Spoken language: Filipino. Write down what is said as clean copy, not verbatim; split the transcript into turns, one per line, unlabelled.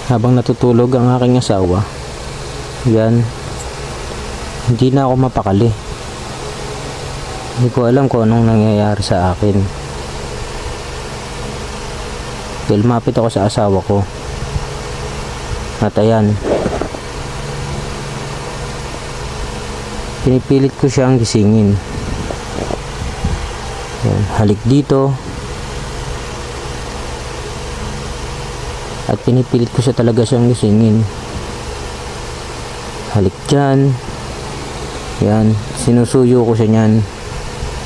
habang natutulog ang aking asawa. Yan, hindi na ako mapakali. Hindi ko alam kung anong nangyayari sa akin. Dahil mapit ako sa asawa ko. At ayan, pinipilit ko siyang gisingin. Ayan, halik dito. At pinipilit ko siya talaga siyang gisingin. Halik dyan. Yan, sinusuyo ko siya niyan.